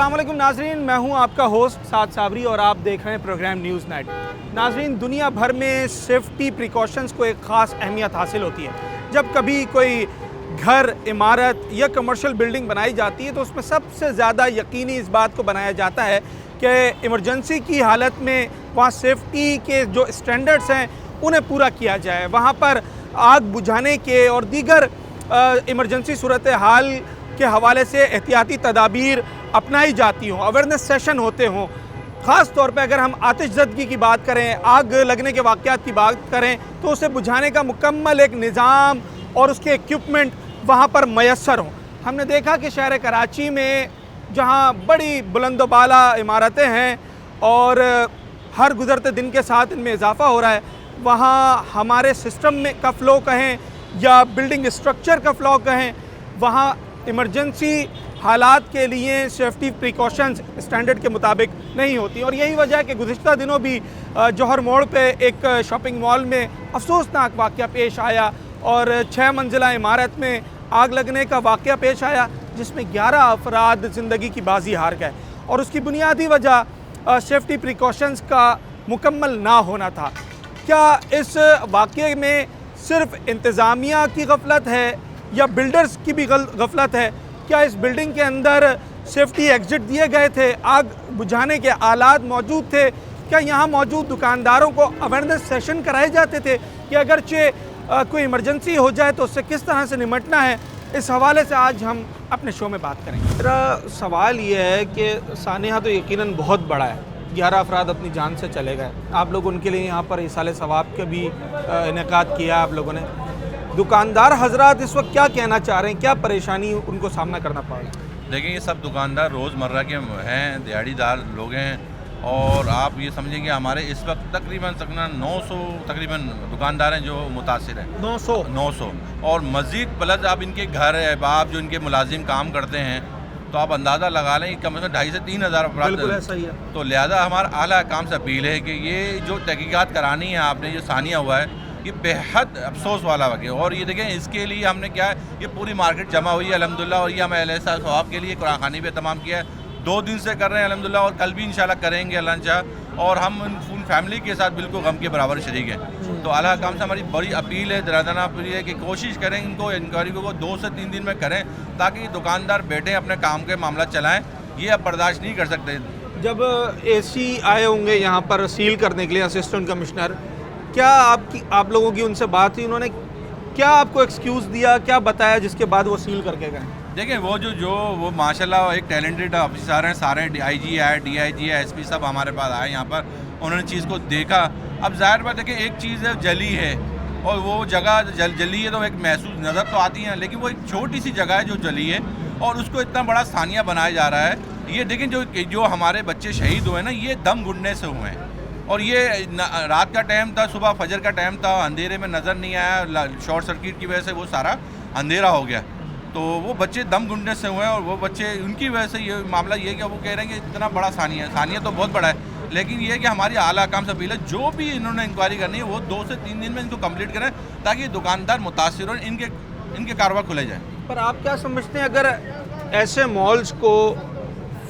अस्सलाम वालेकुम नाजरीन, मैं हूं आपका होस्ट साद साबरी और आप देख रहे हैं प्रोग्राम न्यूज़ नाइट। नाजरीन, दुनिया भर में सेफ्टी प्रिकॉशंस को एक ख़ास अहमियत हासिल होती है। जब कभी कोई घर, इमारत या कमर्शियल बिल्डिंग बनाई जाती है तो उसमें सबसे ज़्यादा यकीनी इस बात को बनाया जाता है कि इमरजेंसी की हालत में वहाँ सेफ्टी के जो स्टैंडर्ड्स हैं उन्हें पूरा किया जाए। वहाँ पर आग बुझाने के और दीगर इमरजेंसी सूरत हाल के हवाले से एहतियाती तदाबीर अपनाई जाती हों, अवेयरनेस सेशन होते हों। ख़ास तौर पे अगर हम आतिशज़दगी की बात करें, आग लगने के वाक़यात की बात करें तो उसे बुझाने का मुकम्मल एक निज़ाम और उसके इक्विपमेंट वहाँ पर मैसर हों। हमने देखा कि शहर कराची में जहाँ बड़ी बुलंदबाला इमारतें हैं और हर गुज़रते दिन के साथ इनमें इजाफ़ा हो रहा है, वहाँ हमारे सिस्टम में का फ़्लो कहें या बिल्डिंग स्ट्रक्चर का फ़्लो कहें, वहाँ इमरजेंसी हालात के लिए सेफ्टी प्रिकॉशंस स्टैंडर्ड के मुताबिक नहीं होती। और यही वजह है कि गुज़िश्ता दिनों भी जौहर मोड़ पे एक शॉपिंग मॉल में अफसोसनाक वाक़या पेश आया और 6 मंजिला इमारत में आग लगने का वाक़या पेश आया जिसमें 11 अफराद ज़िंदगी की बाजी हार गए। और उसकी बुनियादी वजह सेफ्टी प्रिकॉशंस का मुकम्मल ना होना था। क्या इस वाक़ये में सिर्फ इंतज़ामिया की गफलत है या बिल्डर्स की भी गफलत है? क्या इस बिल्डिंग के अंदर सेफ्टी एग्जिट दिए गए थे? आग बुझाने के आलात मौजूद थे? क्या यहाँ मौजूद दुकानदारों को अवेयरनेस सेशन कराए जाते थे कि अगरचे कोई इमरजेंसी हो जाए तो उससे किस तरह से निपटना है? इस हवाले से आज हम अपने शो में बात करेंगे। मेरा सवाल ये है कि सानिया तो यकीनन बहुत बड़ा है, 11 अफराद अपनी जान से चले गए। आप लोग उनके लिए यहाँ पर इसाले सवाब का भी इनेकाद किया आप लोगों ने। दुकानदार हजरात इस वक्त क्या कहना चाह रहे हैं, क्या परेशानी उनको सामना करना पड़ रहा है? देखिए, ये सब दुकानदार रोज़मर्रा के हैं, दिहाड़ीदार लोग हैं और आप ये समझें कि हमारे इस वक्त तकरीबन 900 तकरीबन दुकानदार हैं जो मुतासिर हैं। 900 और मज़ीद प्लस आप इनके घर अहबाब जो इनके मुलाजिम काम करते हैं तो आप अंदाज़ा लगा लें कम से कम 2,500 से 3,000 अफराद। ऐसा ही है। तो लिहाजा हमारा आला काम से अपील है कि ये जो तहकीकात करानी है आपने, जो सानिया हुआ है, ये बेहद अफसोस वाला वक़्त। और ये देखें, इसके लिए हमने क्या है, ये पूरी मार्केट जमा हुई है अल्हम्दुलिल्लाह और ये हम अहले सवाब के लिए कुरान भी तमाम किया है। 2 दिन से कर रहे हैं अल्हम्दुलिल्लाह और कल भी इंशाल्लाह करेंगे अल्लाह चाह। और हम फुल फैमिली के साथ बिल्कुल गम के बराबर शरीक हैं। तो आला काम से हमारी बड़ी अपील है, दरादना अपील है कि कोशिश करें इनको इंक्वायरी को 2 से 3 दिन में करें ताकि दुकानदार बैठे अपने काम के मामला चलाएँ। ये अब बर्दाश्त नहीं कर सकते। जब AC आए होंगे यहाँ पर सील करने के लिए, असिस्टेंट कमिश्नर, क्या आप लोगों की उनसे बात हुई? उन्होंने क्या आपको एक्सक्यूज़ दिया, क्या बताया जिसके बाद वो सील करके गए? देखिए, वो माशाल्लाह एक टैलेंटेड ऑफिसर हैं, सारे IG है, DIG है, SP सब हमारे पास आए यहाँ पर, उन्होंने चीज़ को देखा। अब ज़ाहिर बात देखिए, एक चीज़ है जली है और वो जगह जली है तो एक महसूस नज़र तो आती है, लेकिन वो एक छोटी सी जगह है जो जली है और उसको इतना बड़ा सानिया बनाया जा रहा है। ये देखें, जो हमारे बच्चे शहीद हुए ना, ये दम घुटने से हुए हैं और ये रात का टाइम था, सुबह फजर का टाइम था, अंधेरे में नज़र नहीं आया, शॉर्ट सर्किट की वजह से वो सारा अंधेरा हो गया। तो वो बच्चे दम घुटने से हुए और वो बच्चे, उनकी वजह से ये मामला ये है कि वो कह रहे हैं कि इतना बड़ा सानिया तो बहुत बड़ा है, लेकिन ये है कि हमारी आला काम से अपील है, जो भी इन्होंने इंक्वायरी करनी है वो 2 से 3 दिन में इनको कंप्लीट करें ताकि दुकानदार मुतासिर और इनके कारोबार खुले जाए। पर आप क्या समझते हैं, अगर ऐसे मॉल्स को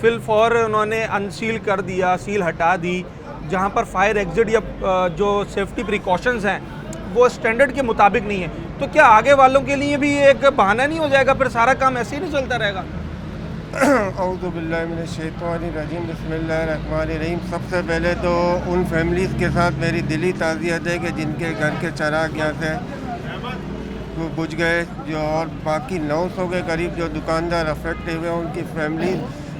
फिलफौर उन्होंने अनसील कर दिया, सील हटा दी, जहाँ पर फायर एग्जिट या जो सेफ्टी प्रिकॉशंस हैं वो स्टैंडर्ड के मुताबिक नहीं है, तो क्या आगे वालों के लिए भी एक बहाना नहीं हो जाएगा? फिर सारा काम ऐसे ही नहीं चलता रहेगा? औज़ु बिल्लाहि मिनश शैतानिर रजीम, बिस्मिल्लाहिर्रहमानिर्रहीम। सबसे पहले तो उन फैमिलीज़ के साथ मेरी दिली ताज़ियत है कि जिनके घर के चिराग यहाँ से वो बुझ गए, जो और बाकी 900 के करीब जो दुकानदार अफेक्ट हुए हैं उनकी फैमिली।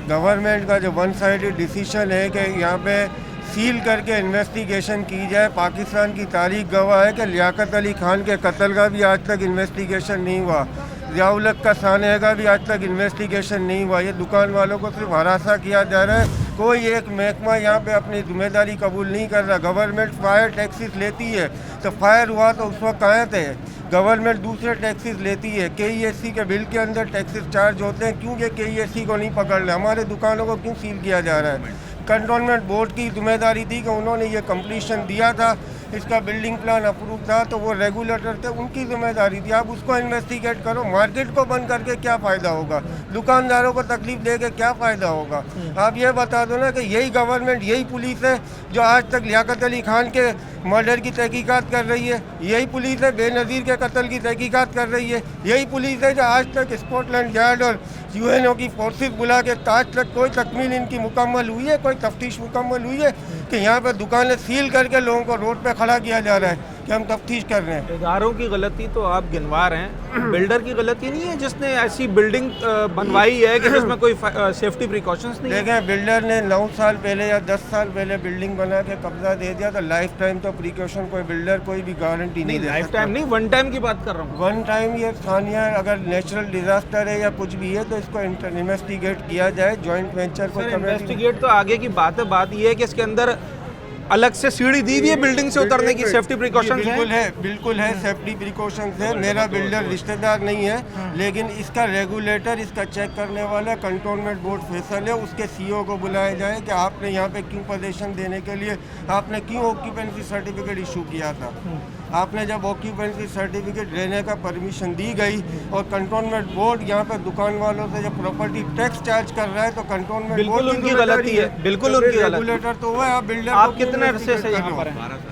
गवर्नमेंट का जो वन साइडेड डिसीजन है कि यहाँ पे सील करके इन्वेस्टिगेशन की जाए। पाकिस्तान की तारीख गवाह है कि लियाकत अली खान के कत्ल का भी आज तक इन्वेस्टिगेशन नहीं हुआ, ज़ियाउल हक का सानिया का भी आज तक इन्वेस्टिगेशन नहीं हुआ। ये दुकान वालों को सिर्फ हरासा किया जा रहा है, कोई एक महकमा यहाँ पे अपनी जिम्मेदारी कबूल नहीं कर रहा। गवर्नमेंट फायर टैक्सेस लेती है तो फायर हुआ तो उस वक्त कहाँ थे? गवर्नमेंट दूसरे टैक्सेस लेती है, KESC के बिल के अंदर टैक्सेस चार्ज होते हैं, क्यों ये KESC को नहीं पकड़ रहे? हमारे दुकानों को क्यों सील किया जा रहा है? कंटोनमेंट बोर्ड की जिम्मेदारी थी कि उन्होंने ये कंप्लीशन दिया था इसका बिल्डिंग प्लान अप्रूव था तो वो रेगुलेटर थे, उनकी जिम्मेदारी थी। आप उसको इन्वेस्टिगेट करो। मार्केट को बंद करके क्या फ़ायदा होगा, दुकानदारों को तकलीफ दे के क्या फ़ायदा होगा। आप ये बता दो ना कि यही गवर्नमेंट, यही पुलिस है जो आज तक लियाकत अली खान के मर्डर की तहकीकात कर रही है, यही पुलिस है बेनज़ीर के कत्ल की तहकीकात कर रही है, यही पुलिस है जो आज तक स्कॉटलैंड यार्ड और यूएनओ की फोर्सेस बुला के आज तक कोई तकमील इनकी मुकम्मल हुई है, कोई तफ्तीश मुकम्मल हुई है कि यहाँ पर दुकानें सील करके लोगों को रोड पे खड़ा किया जा रहा है कि हम तफ्तीश कर रहे हैं। इदारों की गलती तो आप गिनवा रहे हैं, बिल्डर की गलती नहीं है जिसने ऐसी बिल्डिंग बनवाई है कि जिसमें कोई सेफ्टी प्रिकॉशंस नहीं है। देखें, बिल्डर ने 9 साल पहले या 10 साल पहले बिल्डिंग बना के कब्जा दे दिया तो लाइफ टाइम तो प्रिकॉशन कोई बिल्डर कोई भी गारंटी नहीं दे लाइफ सकता। टाइम नहीं, वन टाइम की बात कर रहा हूँ। वन टाइम ये स्थानीय अगर नेचुरल डिजास्टर है या कुछ भी है तो इसको इन्वेस्टिगेट किया जाए, जॉइंट वेंचर को इन्वेस्टिगेट तो आगे की बात है, बात ये है कि इसके अंदर अलग से सीढ़ी दी हुई है बिल्डिंग से उतरने की, सेफ्टी प्रिकॉशंस बिल्कुल है सेफ्टी प्रिकॉशंस है। मेरा बिल्डर रिश्तेदार नहीं है, लेकिन इसका रेगुलेटर, इसका चेक करने वाला कंटोनमेंट बोर्ड फैसल है, उसके सीईओ को बुलाया जाए कि आपने यहाँ पे क्यों पोजीशन देने के लिए आपने क्यों ऑक्यूपेंसी सर्टिफिकेट इशू किया था। आपने जब ऑक्यूपेंसी सर्टिफिकेट लेने का परमिशन दी गई और कंटोनमेंट बोर्ड यहाँ पे दुकान वालों से जब प्रॉपर्टी टैक्स चार्ज कर रहा है तो कंटोनमेंट बिल्कुल उनकी गलती है, बिल्कुल उनकी गलती। रेगुलेटर तो हुआ है, आप बिल्डर आप कितने अरसे से यहाँ पर हैं?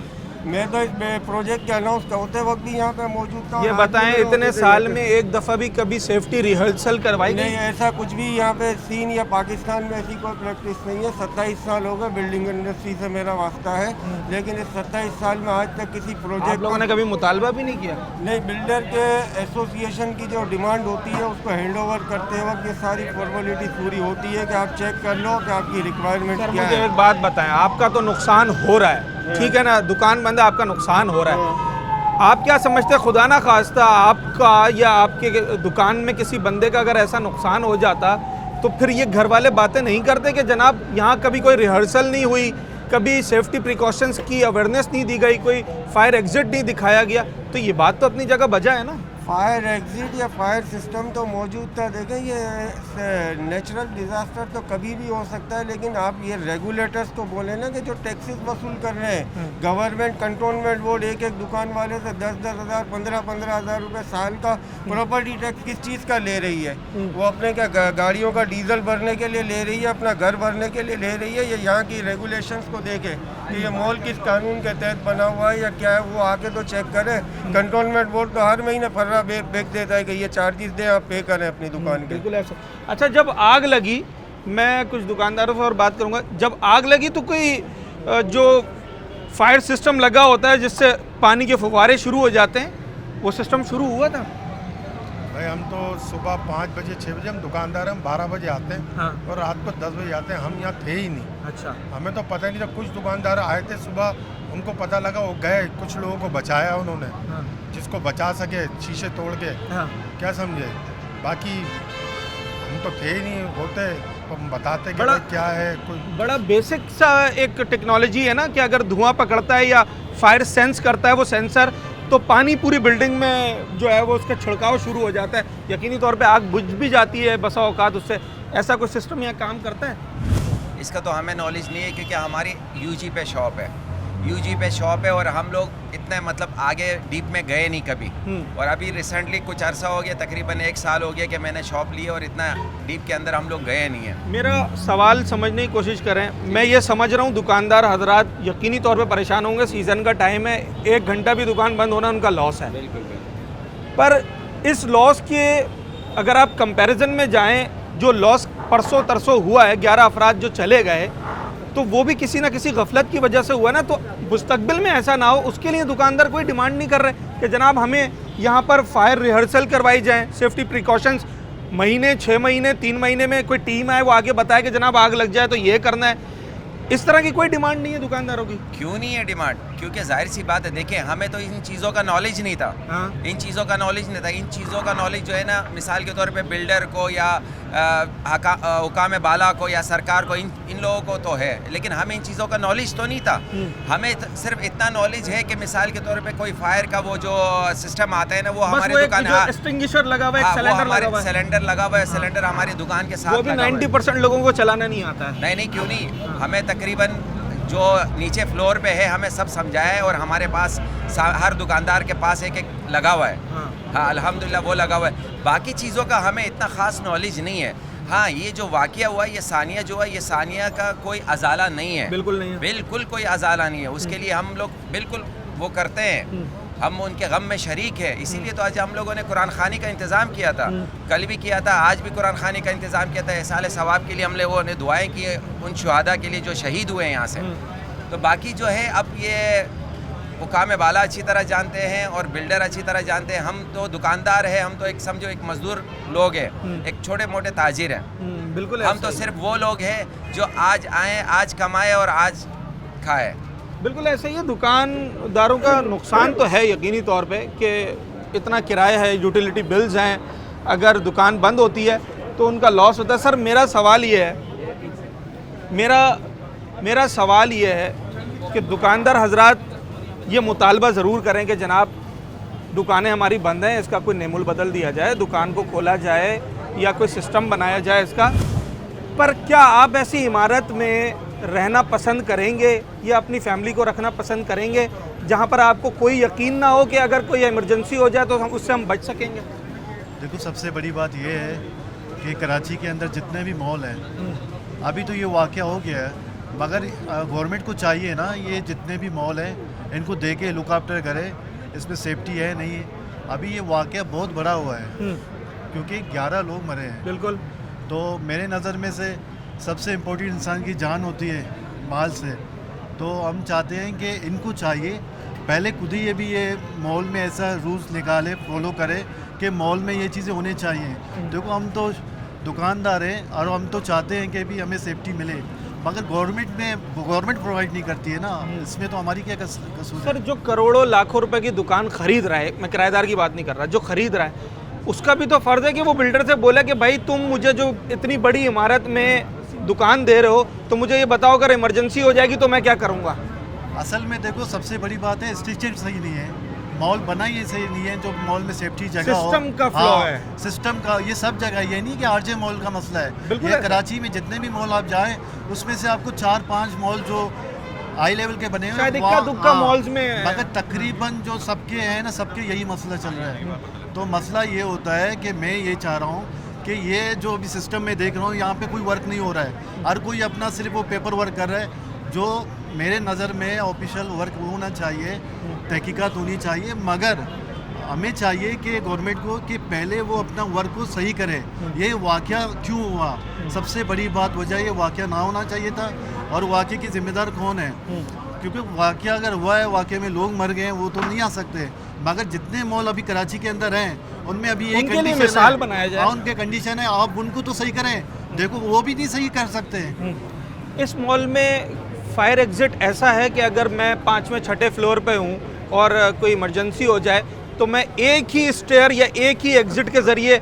मैं तो इस प्रोजेक्ट के अनाउंस होते वक्त भी यहाँ पे मौजूद था। ये बताएं, इतने साल में एक दफ़ा भी कभी सेफ्टी रिहर्सल करवाई नहीं? ऐसा कुछ भी यहाँ पे चीन या पाकिस्तान में ऐसी कोई प्रैक्टिस नहीं है। 27 साल हो गए बिल्डिंग इंडस्ट्री से मेरा वास्ता है, लेकिन इस 27 साल में आज तक किसी प्रोजेक्ट आप लोगों ने कभी मुतालबा भी नहीं किया? नहीं, बिल्डर के एसोसिएशन की जो डिमांड होती है उसको हैंड ओवर करते वक्त ये सारी फॉर्मेलिटी पूरी होती है कि आप चेक कर लो कि आपकी रिक्वायरमेंट क्या मुझे है। एक बात बताएं, आपका तो नुकसान हो रहा है, ठीक है ना, दुकान बंद है, आपका नुकसान हो रहा है। आप क्या समझते हैं, खुदा ना खास्ता आपका या आपके दुकान में किसी बंदे का अगर ऐसा नुकसान हो जाता तो फिर ये घर वाले बातें नहीं करते कि जनाब यहाँ कभी कोई रिहर्सल नहीं हुई, कभी सेफ्टी प्रिकॉशंस की अवेयरनेस नहीं दी गई, कोई फायर एग्जिट नहीं दिखाया गया, तो ये बात तो अपनी जगह बजा है ना। फायर एग्जिट या फायर सिस्टम तो मौजूद था। देखें, ये नेचुरल डिज़ास्टर तो कभी भी हो सकता है, लेकिन आप ये रेगुलेटर्स को बोले ना कि जो टैक्सेस वसूल कर रहे हैं गवर्नमेंट, कंटोनमेंट बोर्ड एक दुकान वाले से 10-10 हज़ार 15-15 हज़ार रुपये साल का प्रॉपर्टी टैक्स किस चीज़ का ले रही है? वो अपने क्या गाड़ियों का डीजल भरने के लिए ले रही है, अपना घर भरने के लिए ले रही है? ये यहाँ की रेगुलेशंस को देखे कि ये मॉल किस कानून के तहत बना हुआ है या क्या है, वो आके तो चेक करें। कंटोनमेंट बोर्ड तो हर महीने बेच देता है कि ये चार्जेस दें, आप पे करें अपनी दुकान के। बिल्कुल ऐसा। अच्छा, जब आग लगी, मैं कुछ दुकानदारों से और बात करूंगा, जब आग लगी तो कोई जो फायर सिस्टम लगा होता है जिससे पानी के फुव्वारे शुरू हो जाते हैं, वो सिस्टम शुरू हुआ था? भाई हम तो सुबह 5 बजे 6 बजे हम दुकानदार, हम 12 बजे आते हैं। हाँ। और रात को 10 बजे आते हैं। हम यहाँ थे ही नहीं। अच्छा। हमें तो पता ही नहीं था। कुछ दुकानदार आए थे सुबह, उनको पता लगा, वो गए, कुछ लोगों को बचाया उन्होंने। हाँ। जिसको बचा सके शीशे तोड़ के। हाँ। क्या समझे, बाकी हम तो थे ही नहीं। होते तो हम बताते कि बड़ा- भाई क्या है। कोई बड़ा बेसिक सा एक टेक्नोलॉजी है ना कि अगर धुआं पकड़ता है या फायर सेंस करता है वो सेंसर, तो पानी पूरी बिल्डिंग में जो है वो उसका छिड़काव शुरू हो जाता है, यकीनी तौर पे आग बुझ भी जाती है बसा औकात उससे। ऐसा कोई सिस्टम यहाँ काम करता है? इसका तो हमें नॉलेज नहीं है, क्योंकि हमारी यूजी पे शॉप है, यूजी पे शॉप है, और हम लोग इतने मतलब आगे डीप में गए नहीं कभी। और अभी रिसेंटली कुछ अरसा हो गया, तकरीबन 1 साल हो गया कि मैंने शॉप ली, और इतना डीप के अंदर हम लोग गए नहीं हैं। मेरा सवाल समझने की कोशिश करें। मैं ये समझ रहा हूँ दुकानदार हजरात यकीनी तौर पे परेशान होंगे, सीज़न का टाइम है, 1 घंटा भी दुकान बंद होना उनका लॉस है। बिल्कुल। पर इस लॉस के अगर आप कंपैरिजन में जाएं, जो लॉस परसों तरसों हुआ है, 11 अफराद जो चले गए, तो वो भी किसी ना किसी गफलत की वजह से हुआ ना। तो मुस्तकबिल में ऐसा ना हो, उसके लिए दुकानदार कोई डिमांड नहीं कर रहे कि जनाब हमें यहाँ पर फायर रिहर्सल करवाई जाए, सेफ्टी प्रिकॉशंस महीने 6 महीने 3 महीने में कोई टीम आए वो आगे बताए कि जनाब आग लग जाए तो ये करना है। इस तरह की कोई डिमांड नहीं है दुकानदारों की। क्यों नहीं है डिमांड? क्योंकि जाहिर सी बात है, देखिए हमें तो इन चीज़ों का नॉलेज नहीं था। हाँ। इन चीज़ों का नॉलेज नहीं था। इन चीज़ों का नॉलेज जो है ना, मिसाल के तौर पे बिल्डर को या हुकाम बाला को या सरकार को, इन लोगों को तो है, लेकिन हमें इन चीज़ों का नॉलेज तो नहीं था। हमें सिर्फ इतना नॉलेज है कि मिसाल के तौर पे कोई फायर का वो जो सिस्टम आता है ना, वो हमारी दुकान, एक्सटिंग्विशर लगा हुआ है, एक सिलेंडर लगा हुआ है, सिलेंडर लगा हुआ है, सिलेंडर हमारी दुकान के साथ वो भी लगा हुआ है। 90% लोगों को चलाना नहीं आता है। नहीं, क्यों नहीं, हमें तकरीबन जो नीचे फ्लोर पे है हमें सब समझाया है, और हमारे पास हर दुकानदार के पास एक एक लगा हुआ है। हाँ अल्हम्दुलिल्लाह वो लगा हुआ है। बाकी चीज़ों का हमें इतना ख़ास नॉलेज नहीं है। हाँ ये जो वाक़या हुआ ये सानिया जो है, ये सानिया का कोई अजाला नहीं है, बिल्कुल नहीं है, बिल्कुल कोई अजाला नहीं है। उसके लिए हम लोग बिल्कुल वो करते हैं, हम उनके गम में शरीक है। इसीलिए तो आज हम लोगों ने कुरान खानी का इंतज़ाम किया था, कल भी किया था, आज भी कुरान खानी का इंतज़ाम किया था। साल सवाब के लिए हम लोगों ने दुआएं की उन शुहादा के लिए जो शहीद हुए हैं यहाँ से। तो बाकी जो है अब ये हुकाम बाला अच्छी तरह जानते हैं और बिल्डर अच्छी तरह जानते हैं। हम तो दुकानदार है, हम तो एक समझो एक मजदूर लोग हैं, एक छोटे मोटे ताजिर हैं। बिल्कुल हम तो सिर्फ वो लोग हैं जो आज आए, आज कमाए और आज खाए। बिल्कुल ऐसे ही है। दुकानदारों का नुकसान तो है यकीनी तौर पे कि इतना किराया है, यूटिलिटी बिल्स हैं, अगर दुकान बंद होती है तो उनका लॉस होता है। सर मेरा सवाल ये है, मेरा सवाल ये है कि दुकानदार हजरात ये मुतालबा ज़रूर करें कि जनाब दुकानें हमारी बंद हैं, इसका कोई नेमुल बदल दिया जाए, दुकान को खोला जाए या कोई सिस्टम बनाया जाए इसका। पर क्या आप ऐसी इमारत में रहना पसंद करेंगे या अपनी फैमिली को रखना पसंद करेंगे जहां पर आपको कोई यकीन ना हो कि अगर कोई इमरजेंसी हो जाए तो उससे हम बच सकेंगे? देखो सबसे बड़ी बात यह है कि कराची के अंदर जितने भी मॉल हैं, अभी तो ये वाक़या हो गया है, मगर गवर्नमेंट को चाहिए ना ये जितने भी मॉल हैं इनको देखे लुक आफ्टर करे, इसमें सेफ्टी है नहीं है। अभी ये वाक़या बहुत बड़ा हुआ है क्योंकि 11 लोग मरे हैं। बिल्कुल। तो मेरे नज़र में से सबसे इम्पोर्टेंट इंसान की जान होती है माल से। तो हम चाहते हैं कि इनको चाहिए पहले खुद ही ये मॉल में ऐसा रूल्स निकाले, फॉलो करे कि मॉल में ये चीज़ें होनी चाहिए। देखो हम तो दुकानदार हैं और हम तो चाहते हैं कि भी हमें सेफ्टी मिले, मगर गवर्नमेंट प्रोवाइड नहीं करती है ना, इसमें तो हमारी क्या कसूर है? सर जो करोड़ों लाखों रुपए की दुकान खरीद रहा है, मैं किराएदार की बात नहीं कर रहा, जो खरीद रहा है उसका भी तो फ़र्ज़ है कि वो बिल्डर से बोले कि भाई तुम मुझे जो इतनी बड़ी इमारत में दुकान दे रहे हो तो मुझे ये बताओ अगर इमरजेंसी हो जाएगी तो मैं क्या करूँगा। असल में देखो सबसे बड़ी बात है स्ट्रक्चर सही नहीं है, मॉल बना ही सही नहीं है, जो मॉल में सेफ्टी जगह हो, सिस्टम का फ्लॉ है, सिस्टम का। ये सब जगह ये नहीं कि आरजे मॉल का मसला है, ये कराची में जितने भी मॉल आप जाएं उसमें से आपको 4-5 मॉल जो हाई लेवल के बने शायद इक्का दुक्का मॉल्स में है, मगर तकरीबन जो सबके हैं ना, सबके यही मसला चल रहा है। तो मसला ये होता है कि मैं ये चाह रहा हूँ कि ये जो अभी सिस्टम में देख रहा हूँ यहाँ पे कोई वर्क नहीं हो रहा है, हर कोई अपना सिर्फ वो पेपर वर्क कर रहा है। जो मेरे नज़र में ऑफिशियल वर्क होना चाहिए, तहकीकात होनी चाहिए, मगर हमें चाहिए कि गवर्नमेंट को कि पहले वो अपना वर्क को सही करे। ये वाक़या क्यों हुआ, सबसे बड़ी बात वजह ये वाक़या ना होना चाहिए था, और वाक़े की ज़िम्मेदार कौन है? क्योंकि वाक़या अगर हुआ है, वाक़े में लोग मर गए हैं, वो तो नहीं आ सकते, मगर जितने मॉल अभी कराची के अंदर हैं उनमें अभी एक मिसाल बनाया जाए, उनके कंडीशन है, आप उनको तो सही करें। देखो वो भी नहीं सही कर सकते। इस मॉल में फायर एग्जिट ऐसा है कि अगर मैं 5वें 6ठे फ्लोर पे हूँ और कोई इमरजेंसी हो जाए तो मैं एक ही स्टेयर या एक ही एग्जिट के ज़रिए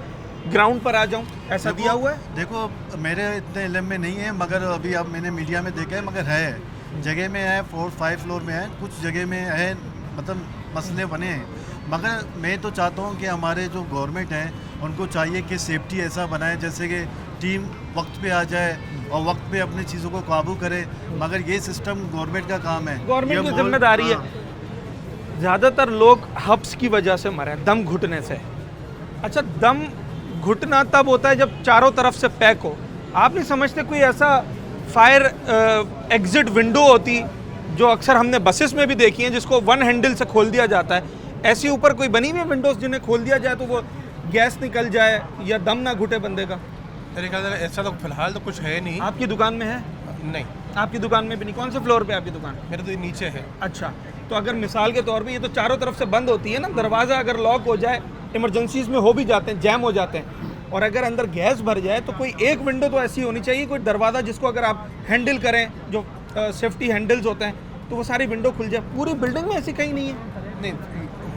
ग्राउंड पर आ जाऊँ, ऐसा दिया हुआ है? देखो मेरे इतने इल्म में नहीं है, मगर अभी अब मैंने मीडिया में देखा है, मगर है जगह में है, 4-5 फ्लोर में है, कुछ जगह में है, मतलब मसले बने हैं। मगर मैं तो चाहता हूँ कि हमारे जो गवर्नमेंट है उनको चाहिए कि सेफ्टी ऐसा बनाए जैसे कि टीम वक्त पे आ जाए और वक्त पे अपनी चीज़ों को काबू करे, मगर ये सिस्टम गवर्नमेंट का काम है, गवर्नमेंट की जिम्मेदारी है। ज़्यादातर लोग हब्स की वजह से मरे, दम घुटने से। अच्छा, दम घुटना तब होता है जब चारों तरफ से पैक हो। आप नहीं समझते कोई ऐसा फायर एग्जिट विंडो होती जो अक्सर हमने बसेस में भी देखी है, जिसको वन हैंडल से खोल दिया जाता है, ऐसी ऊपर कोई बनी हुई है विंडोज़ जिन्हें खोल दिया जाए तो वो गैस निकल जाए या दम ना घुटे बंदे का? मेरे ख्याल से ऐसा तो फिलहाल तो कुछ है नहीं। आपकी दुकान में है? नहीं, आपकी दुकान में भी नहीं। कौन से फ्लोर पे आपकी दुकान? मेरे तो नीचे है। अच्छा, तो अगर मिसाल के तौर पे ये तो चारों तरफ से बंद होती है ना, दरवाज़ा अगर लॉक हो जाए, इमरजेंसीज में हो भी जाते हैं, जैम हो जाते हैं, और अगर अंदर गैस भर जाए तो कोई एक विंडो तो ऐसी होनी चाहिए, कोई दरवाज़ा जिसको अगर आप हैंडल करें, जो सेफ्टी हैंडल्स होते हैं, तो वो सारी विंडो खुल जाए। पूरी बिल्डिंग में ऐसी कहीं नहीं है? नहीं,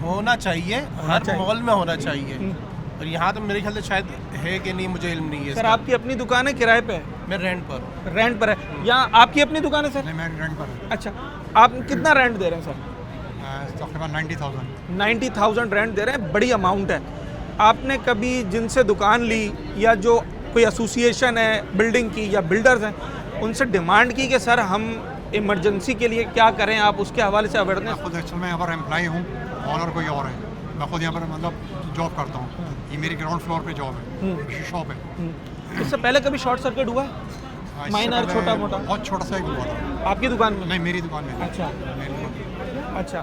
होना चाहिए, हर मॉल में होना चाहिए, और यहाँ तो मेरे ख्याल से शायद है कि नहीं, मुझे इल्म नहीं है। सर आपकी अपनी दुकान है किराए पे? मैं रेंट पर। रेंट पर है? यहाँ आपकी अपनी दुकान है सर? मैं रेंट पर हूँ। अच्छा, आप कितना रेंट दे रहे हैं सर? तकरीबन 90,000। 90,000 रेंट दे रहे हैं, बड़ी अमाउंट है। आपने कभी जिनसे दुकान ली या जो कोई एसोसिएशन है बिल्डिंग की या बिल्डर्स हैं, उनसे डिमांड की कि सर हम इमरजेंसी के लिए क्या करें आप, उसके हवाले से अवेयरनेस। मैं खुद एक्चुअल में यहाँ पर एम्प्लॉई हूँ, ऑनर कोई और है। मैं खुद यहाँ पर मतलब जॉब करता हूँ। ये मेरी ग्राउंड फ्लोर पे जॉब है, शॉप है। इससे पहले कभी शॉर्ट सर्किट हुआ है? इससे माइनर, पहले छोटा मोटा? बहुत छोटा सा एक हुआ था। आपकी दुकान में? नहीं, मेरी दुकान में। अच्छा मेरी अच्छा,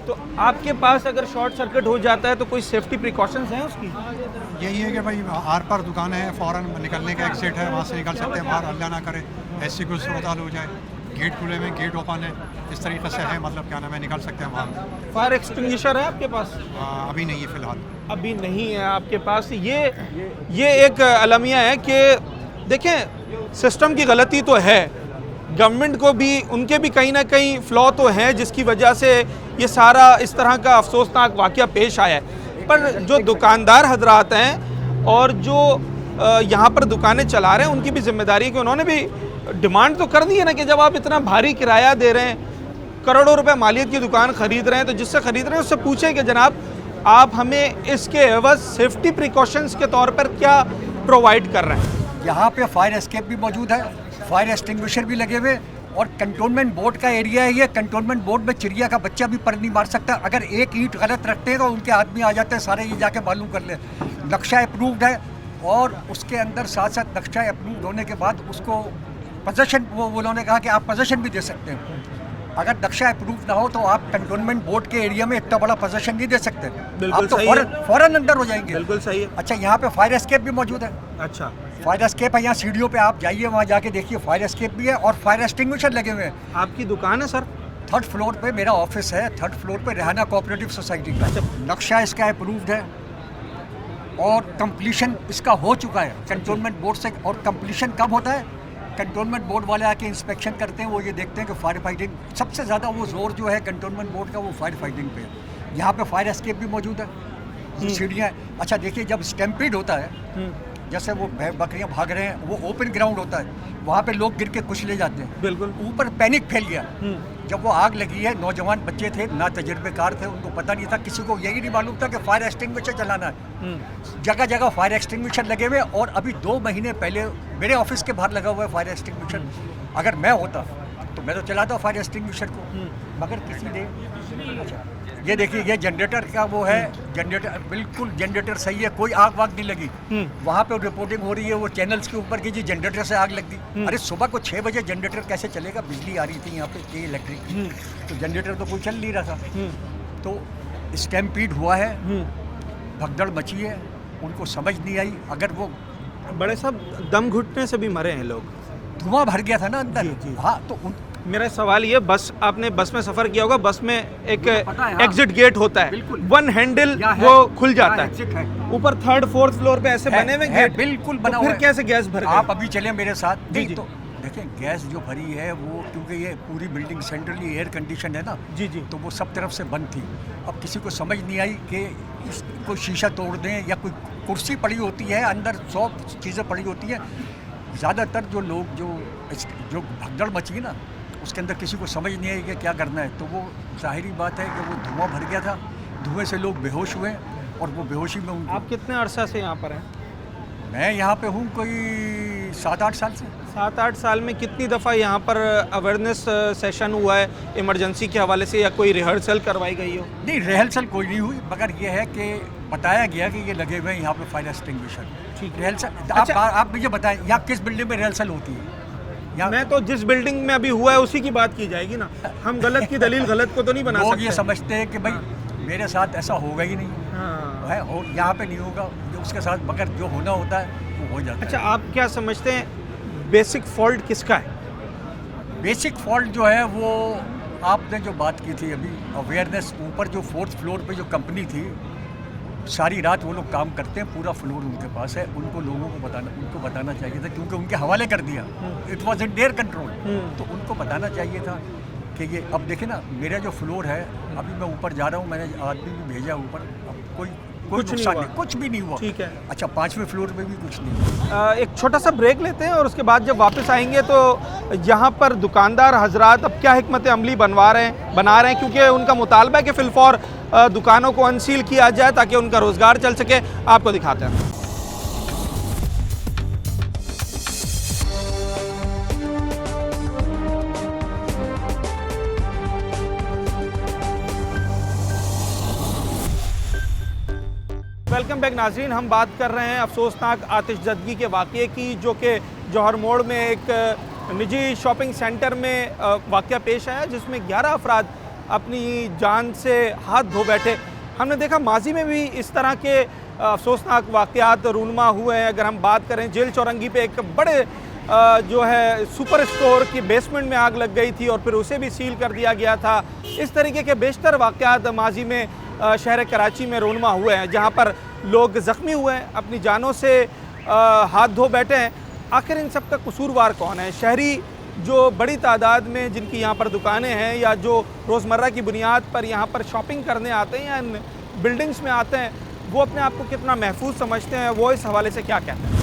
तो आपके पास अगर शॉर्ट सर्किट हो जाता है तो कोई सेफ्टी प्रिकॉशंस हैं उसकी? यही है कि भाई आर पार दुकान है, फ़ौरन निकलने का एग्जिट है, वहाँ से निकल सकते हैं बाहर, अल्लाह ना करे ऐसी कोई सूरत हाल हो जाए, गेट खुले में, गेट ओपन है, इस तरीके से है, मतलब क्या नाम है, निकल सकते हैं बाहर। फायर एक्सटिंग्विशर है आपके पास? अभी नहीं है फ़िलहाल। अभी नहीं है आपके पास। ये एक अलमिया है कि देखें, सिस्टम की गलती तो है, गवर्नमेंट को भी, उनके भी कहीं ना कहीं फ्लॉ तो हैं, जिसकी वजह से ये सारा इस तरह का अफसोसनाक वाक़या पेश आया है। पर जो दुकानदार हजरात हैं और जो यहाँ पर दुकानें चला रहे हैं, उनकी भी जिम्मेदारी है कि उन्होंने भी डिमांड तो कर दी है ना कि जब आप इतना भारी किराया दे रहे हैं, करोड़ों रुपए मालियत की दुकान ख़रीद रहे हैं, तो जिससे ख़रीद रहे हैं उससे पूछें कि जनाब आप हमें इसके एवज सेफ्टी प्रिकॉशंस के तौर पर क्या प्रोवाइड कर रहे हैं। यहाँ पे फायर एस्केप भी मौजूद है, फायर एक्सटिंग्विशर भी लगे हुए, और कंटोनमेंट बोर्ड का एरिया है ये। कंटोनमेंट बोर्ड में चिड़िया का बच्चा भी पर नहीं मार सकता। अगर एक ईंट गलत रखते हैं तो उनके आदमी आ जाते हैं, सारे ये जाके मालूम कर ले। नक्शा अप्रूव्ड है, और उसके अंदर साथ साथ नक्शा अप्रूव्ड होने के बाद उसको पोजेशन, वो उन्होंने कहा कि आप पोजेशन भी दे सकते हैं। अगर नक्शा अप्रूव ना हो तो आप कंटोनमेंट बोर्ड के एरिया में इतना बड़ा पोजेशन नहीं दे सकते। बिल्कुल आप तो सही है। फौरन अंदर हो जाएंगे। बिल्कुल सही है। अच्छा, यहाँ पे फायर एस्केप भी मौजूद है। अच्छा, फायर एस्केप है, यहाँ सीढ़ियों पे आप जाइए, वहाँ जाके देखिए, फायर एस्केप भी है और फायर एक्सटिंग्विशर लगे हुए हैं। आपकी दुकान है सर? 3rd फ्लोर पे मेरा ऑफिस है, 3rd फ्लोर पे रेहाना कोऑपरेटिव सोसाइटी का। नक्शा इसका अप्रूव्ड है और कंप्लीशन इसका हो चुका है कंटोनमेंट बोर्ड से। और कंप्लीशन कब होता है? कंटोनमेंट बोर्ड वाले आके इंस्पेक्शन करते हैं, वो ये देखते हैं कि फायर फाइटिंग, सबसे ज़्यादा वो जोर जो है कंटोनमेंट बोर्ड का वो फायर फाइटिंग पे है। यहाँ पे फायर एस्केप भी मौजूद है, सीढ़ियाँ। अच्छा देखिए, जब स्टैम्पीड होता है, जैसे वो बकरियां भाग रहे हैं, वो ओपन ग्राउंड होता है, वहाँ पे लोग गिर के कुचले जाते हैं। बिल्कुल। ऊपर पैनिक फैल गया। जब वो आग लगी है, नौजवान बच्चे थे, ना तजुर्बेकार थे, उनको पता नहीं था, किसी को यही नहीं मालूम था कि फायर एक्सटिंग्विशर चलाना है। जगह जगह फायर एक्सटिंग्विशर लगे हुए, और अभी 2 महीने पहले मेरे ऑफिस के बाहर लगा हुआ है फायर एक्सटिंग्विशर। अगर मैं होता तो मैं तो चलाता फायर एक्सटिंग्विशर को, मगर किसी ने। अच्छा, ये देखिए, ये जनरेटर का वो है, जनरेटर बिल्कुल जनरेटर सही है, कोई आग वाग नहीं लगी। वहाँ पे रिपोर्टिंग हो रही है वो चैनल्स के ऊपर की, जी जनरेटर से आग लग गई। अरे सुबह को 6 बजे जनरेटर कैसे चलेगा? बिजली आ रही थी यहाँ पे, इलेक्ट्रिक, तो जनरेटर तो कोई चल नहीं रहा था। तो स्टैम्पीड हुआ है, भगदड़ मची है, उनको समझ नहीं आई। अगर वो बड़े साहब, दम घुटने से भी मरे हैं लोग, धुआं भर गया था ना अंदर। हाँ, तो मेरा सवाल ये, बस आपने बस में सफ़र किया होगा, बस में एक पता है, हाँ। एग्जिट गेट होता है, बिल्कुल। 1 हैंडल वो खुल जाता है, ऊपर 3rd 4th फ्लोर पे ऐसे बने हुए गेट, बिल्कुल तो बना फिर हुआ है। कैसे गैस भर गई? आप अभी चले मेरे साथ। जी, नहीं जी। तो देखें, गैस जो भरी है वो, क्योंकि ये पूरी बिल्डिंग सेंट्रली एयर कंडीशन है ना, जी जी, तो वो सब तरफ से बंद थी। अब किसी को समझ नहीं आई कि इसको शीशा तोड़ दें, या कोई कुर्सी पड़ी होती है अंदर, 100 चीज़ें पड़ी होती हैं। ज़्यादातर जो लोग जो भगदड़ मची ना, उसके अंदर किसी को समझ नहीं आई कि क्या करना है, तो वो जाहिरी बात है कि वो धुआं भर गया था, धुएं से लोग बेहोश हुए, और वो बेहोशी में उनको। आप कितने अरसा से यहाँ पर हैं? मैं यहाँ पे हूँ कोई 7-8 साल से। 7-8 साल में कितनी दफ़ा यहाँ पर अवेयरनेस सेशन हुआ है इमरजेंसी के हवाले से, या कोई रिहर्सल करवाई गई हो? नहीं, रिहर्सल कोई नहीं हुई, मगर ये है कि बताया गया कि ये लगे हुए हैं यहाँ पे फायर एक्सटिंग्विशर। ठीक। रिहर्सल अच्छा। आप मुझे बताएं, यहाँ किस बिल्डिंग में रिहर्सल होती है? मैं तो जिस बिल्डिंग में अभी हुआ है उसी की बात की जाएगी ना, हम गलत की दलील गलत को तो नहीं बना लोग सकते। ये समझते हैं कि भाई मेरे साथ ऐसा होगा ही नहीं है, और यहाँ पे नहीं होगा, जो उसके साथ, मगर जो होना होता है वो हो जाता है। अच्छा, आप क्या समझते हैं बेसिक फॉल्ट किसका है? बेसिक फॉल्ट जो है वो आपने जो बात की थी अभी, अवेयरनेस, ऊपर जो 4th फ्लोर पे जो कंपनी थी, सारी रात वो लोग काम करते हैं, पूरा फ्लोर उनके पास है, उनको लोगों को बताना चाहिए था, क्योंकि उनके हवाले कर दिया, it was in their control. तो उनको बताना चाहिए था कि ये, अब देखें ना, मेरा जो फ्लोर है, अभी मैं ऊपर जा रहा हूँ, मैंने आदमी भी भेजा ऊपर, अब कोई नुकसान नहीं, कुछ भी नहीं हुआ। ठीक है। अच्छा, 5वें फ्लोर पे भी कुछ नहीं हुआ। एक छोटा सा ब्रेक लेते हैं, और उसके बाद जब वापस आएंगे तो यहाँ पर दुकानदार हजरात अब क्या हिकमत अमली बना रहे हैं, क्योंकि उनका मुतालबा है कि फिलफौर दुकानों को अनसील किया जाए ताकि उनका रोज़गार चल सके। आपको दिखाते हैं। वेलकम बैक नाज़रीन। हम बात कर रहे हैं अफसोसनाक आतिशज़दगी के वाक़े की, जो कि जौहर मोड़ में एक निजी शॉपिंग सेंटर में वाक़या पेश आया, जिसमें 11 अफराद अपनी जान से हाथ धो बैठे। हमने देखा माजी में भी इस तरह के अफसोसनाक वाक़यात रूनुमा हुए हैं। अगर हम बात करें, जेल चौरंगी पे एक बड़े जो है सुपर स्टोर की बेसमेंट में आग लग गई थी और फिर उसे भी सील कर दिया गया था। इस तरीके के बेशतर वाक़यात माजी में शहर कराची में रूनुमा हुए हैं, जहाँ पर लोग ज़ख्मी हुए हैं, अपनी जानों से हाथ धो बैठे हैं। आखिर इन सब का कसूरवार कौन है? शहरी जो बड़ी तादाद में जिनकी यहाँ पर दुकानें हैं या जो रोज़मर्रा की बुनियाद पर यहाँ पर शॉपिंग करने आते हैं या इन बिल्डिंग्स में आते हैं, वो अपने आप को कितना महफूज समझते हैं, वो इस हवाले से क्या कहते हैं?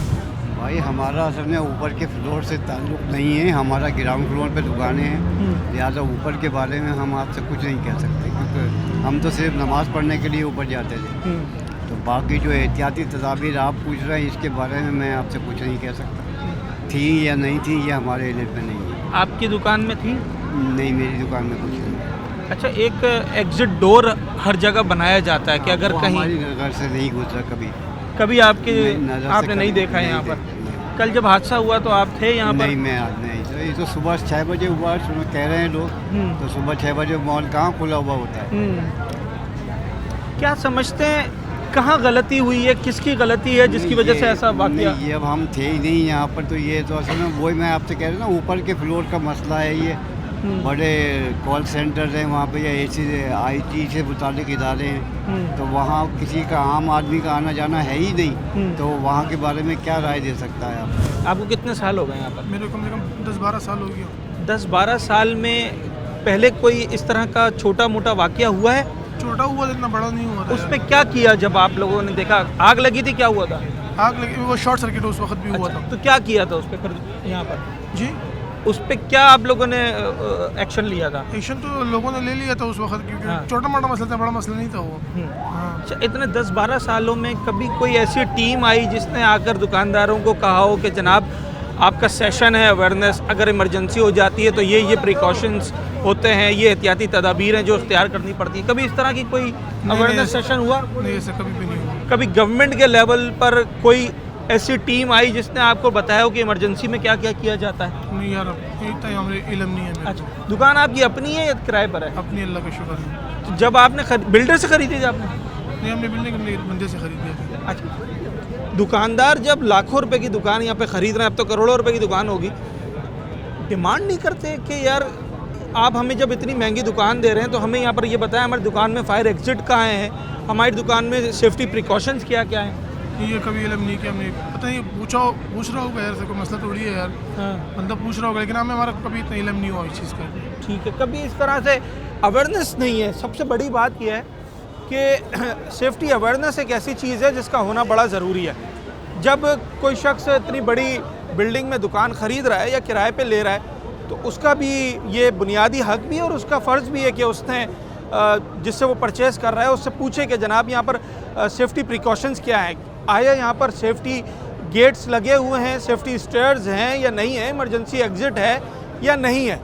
भाई हमारा असल में ऊपर के फ्लोर से ताल्लुक़ नहीं है, हमारा ग्राउंड फ्लोर पे दुकानें हैं, लिहाजा ऊपर के बारे में हम आपसे कुछ नहीं कह सकते, क्योंकि हम तो सिर्फ नमाज़ पढ़ने के लिए ऊपर जाते थे। तो बाकी जो एहतियाती तदाबीर आप पूछ रहे हैं, इसके बारे में मैं आपसे कुछ नहीं कह सकता। थी या नहीं थी, ये हमारे इल्म में नहीं है। आपकी दुकान में थी? नहीं, मेरी दुकान में कुछ नहीं। अच्छा, एक एग्ज़िट डोर हर जगह बनाया जाता है कि अगर कहीं हमारी नज़र से नहीं गुजरा कभी आपने नहीं देखा है यहाँ पर? कल जब हादसा हुआ तो आप थे यहाँ पर? नहीं, मैं आज नहीं। तो ये तो सुबह 6 बजे हुआ, कह रहे हैं लोग, तो सुबह 6 बजे मॉल कहाँ खुला हुआ होता है? क्या समझते हैं, कहाँ गलती हुई है, किसकी गलती है जिसकी वजह से ऐसा वाक़या? ये अब हम थे ही नहीं यहाँ पर, तो ये तो असल में वही मैं आपसे कह रहा हूँ ना, ऊपर के फ्लोर का मसला है। ये बड़े कॉल सेंटर हैं वहाँ पे, या IT से मुतालिक इदारे हैं, तो वहाँ किसी का आम आदमी का आना जाना है ही नहीं, तो वहाँ के बारे में क्या राय दे सकता है आप? आपको कितने साल हो गए यहाँ पर? मेरे कम से कम 10-12 साल हो गया। 10-12 साल में पहले कोई इस तरह का छोटा मोटा वाक़या हुआ है? छोटा हुआ, इतना बड़ा नहीं हुआ था। उस पर क्या किया जब आप लोगों ने देखा आग लगी थी? क्या हुआ था? आग लगी, वो शॉर्ट सर्किट उस वक्त भी हुआ था। तो क्या किया था उस पर फिर यहाँ पर? जी, उस पर क्या आप लोगों ने एक्शन लिया था? एक्शन तो लोगों ने ले लिया था उस वक्त, क्योंकि छोटा मोटा मसला था, बड़ा मसला नहीं था वो। अच्छा, इतने 10-12 सालों में कभी कोई ऐसी टीम आई जिसने आकर दुकानदारों को कहा हो कि जनाब आपका सेशन है अवेयरनेस, अगर इमरजेंसी हो जाती है तो ये प्रिकॉशंस होते हैं, ये एहतियाती तदाबीर हैं जो इख्तियार करनी पड़ती है? कभी इस तरह की कोई अवेयरनेस सेशन हुआ? नहीं, ऐसा कभी भी नहीं हुआ। कभी गवर्नमेंट के लेवल पर कोई ऐसी टीम आई जिसने आपको बताया हो कि इमरजेंसी में क्या क्या किया जाता है? नहीं यार, इतना हमारे इल्म नहीं है। अच्छा, दुकान आपकी अपनी है या किराए पर है? अपनी, अल्लाह का शुक्र है। तो जब आपने बिल्डर से खरीदी थी आपने? नहीं, हमने बिल्डिंग के बंदे से खरीदी है। अच्छा, दुकानदार जब लाखों रुपए की दुकान यहाँ पे ख़रीद रहे हैं, अब तो करोड़ों रुपए की दुकान होगी, डिमांड नहीं करते कि यार आप हमें जब इतनी महंगी दुकान दे रहे हैं तो हमें यहाँ पर ये बताएं हमारी दुकान में फायर एग्जिट कहाँ है, हमारी दुकान में सेफ्टी प्रिकॉशंस क्या क्या हैं? ये कभी इल्म नहीं किया हमने, पता नहीं, पूछ रहा होगा यार, कोई मसला थोड़ी है यार। बंदा पूछ रहा होगा, लेकिन हमें हमारा कभी इतना इल्म नहीं हुआ इस चीज़ का। ठीक है, कभी इस तरह से अवेयरनेस नहीं है। सबसे बड़ी बात यह है कि सेफ्टी अवेयरनेस एक ऐसी चीज़ है जिसका होना बड़ा ज़रूरी है। जब कोई शख्स इतनी बड़ी बिल्डिंग में दुकान ख़रीद रहा है या किराए पे ले रहा है, तो उसका भी ये बुनियादी हक भी है और उसका फ़र्ज़ भी है कि उसने जिससे वो परचेज़ कर रहा है उससे पूछे कि जनाब यहाँ पर सेफ्टी प्रिकॉशंस क्या हैं, आया यहाँ पर सेफ्टी गेट्स लगे हुए हैं, सेफ्टी स्टेयर्स हैं या नहीं है, इमरजेंसी एग्ज़िट है या नहीं है।